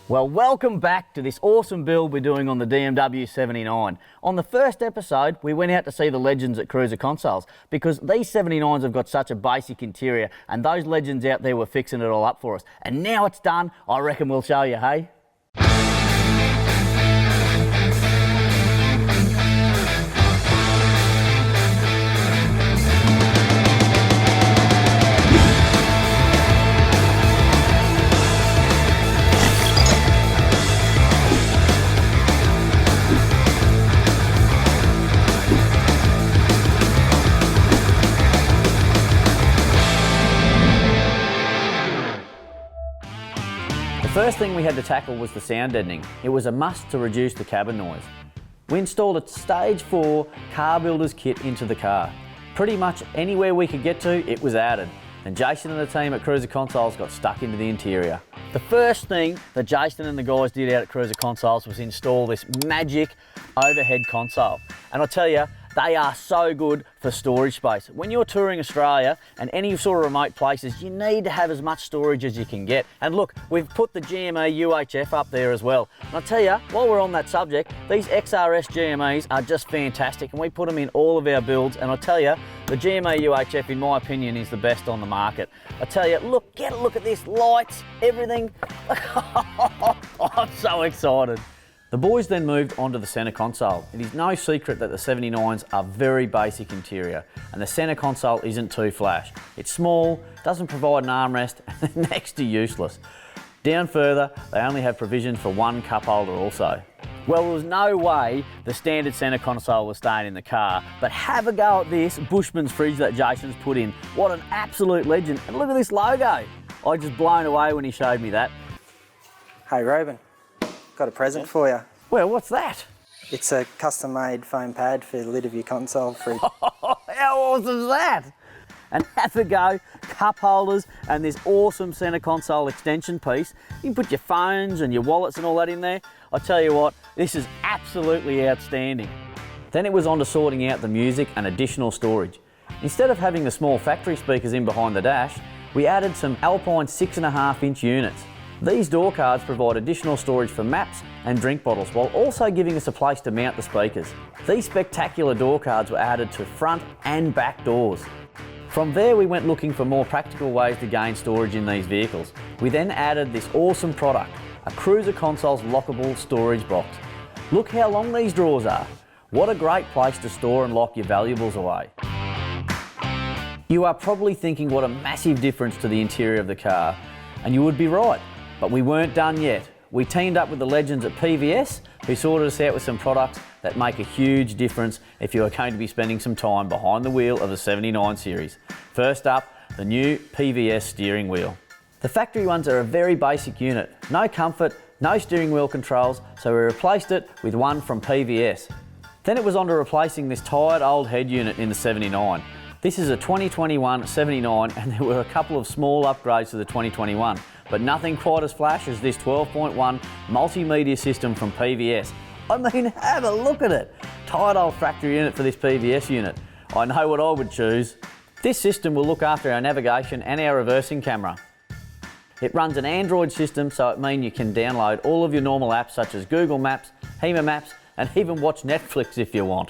Well, welcome back to this awesome build we're doing on the DMW 79. On the first episode, we went out to see the legends at Cruiser Consoles because these 79s have got such a basic interior and those legends out there were fixing it all up for us. And now it's done, I reckon we'll show you, hey? The first thing we had to tackle was the sound deadening. It was a must to reduce the cabin noise. We installed a stage 4 car builder's kit into the car. Pretty much anywhere we could get to, it was added. And Jason and the team at Cruiser Consoles got stuck into the interior. The first thing that Jason and the guys did out at Cruiser Consoles was install this magic overhead console. And I'll tell you, they are so good for storage space. When you're touring Australia and any sort of remote places, you need to have as much storage as you can get. And look, we've put the GME UHF up there as well. And I'll tell you, while we're on that subject, these XRS GMEs are just fantastic and we put them in all of our builds. And I'll tell you, the GME UHF, in my opinion, is the best on the market. I tell you, look, get a look at this, lights, everything. I'm so excited. The boys then moved on to the centre console. It is no secret that the 79s are very basic interior and the centre console isn't too flash. It's small, doesn't provide an armrest and they're next to useless. Down further, they only have provision for one cup holder also. Well, there was no way the standard centre console was staying in the car, but have a go at this Bushman's fridge that Jason's put in. What an absolute legend. And look at this logo. I was just blown away when he showed me that. Hey Reuben, got a present for you. Well, what's that? It's a custom-made foam pad for the lid of your console fridge. How awesome is that? And have a go, cup holders and this awesome centre console extension piece. You can put your phones and your wallets and all that in there. I tell you what, this is absolutely outstanding. Then it was on to sorting out the music and additional storage. Instead of having the small factory speakers in behind the dash, we added some Alpine 6.5-inch units. These door cards provide additional storage for maps and drink bottles while also giving us a place to mount the speakers. These spectacular door cards were added to front and back doors. From there we went looking for more practical ways to gain storage in these vehicles. We then added this awesome product, a Cruiser Consoles lockable storage box. Look how long these drawers are. What a great place to store and lock your valuables away. You are probably thinking what a massive difference to the interior of the car, and you would be right. But we weren't done yet. We teamed up with the legends at PVS who sorted us out with some products that make a huge difference if you are going to be spending some time behind the wheel of the 79 series. First up, the new PVS steering wheel. The factory ones are a very basic unit. No comfort, no steering wheel controls, so we replaced it with one from PVS. Then it was on to replacing this tired old head unit in the 79. This is a 2021 79 and there were a couple of small upgrades to the 2021. But nothing quite as flash as this 12.1 multimedia system from PVS. I mean, have a look at it. Tired old factory unit for this PVS unit. I know what I would choose. This system will look after our navigation and our reversing camera. It runs an Android system, so it means you can download all of your normal apps such as Google Maps, HEMA Maps, and even watch Netflix if you want.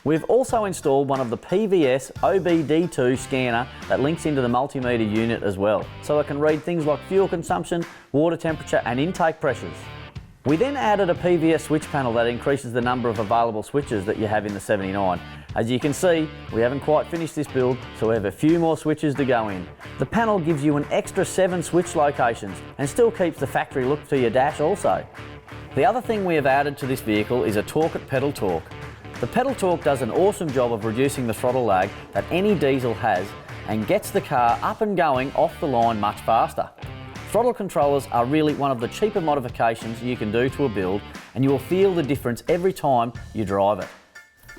We've also installed one of the PVS OBD2 scanner that links into the multimeter unit as well, so it can read things like fuel consumption, water temperature and intake pressures. We then added a PVS switch panel that increases the number of available switches that you have in the 79. As you can see, we haven't quite finished this build, so we have a few more switches to go in. The panel gives you an extra 7 switch locations and still keeps the factory look to your dash also. The other thing we have added to this vehicle is a torque at pedal torque. The pedal torque does an awesome job of reducing the throttle lag that any diesel has and gets the car up and going off the line much faster. Throttle controllers are really one of the cheaper modifications you can do to a build and you will feel the difference every time you drive it.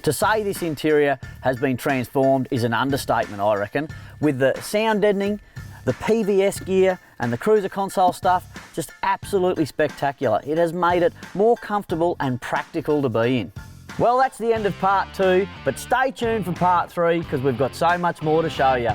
To say this interior has been transformed is an understatement, I reckon. With the sound deadening, the PVS gear and the Cruiser Console stuff, just absolutely spectacular. It has made it more comfortable and practical to be in. Well, that's the end of part 2, but stay tuned for part 3 because we've got so much more to show you.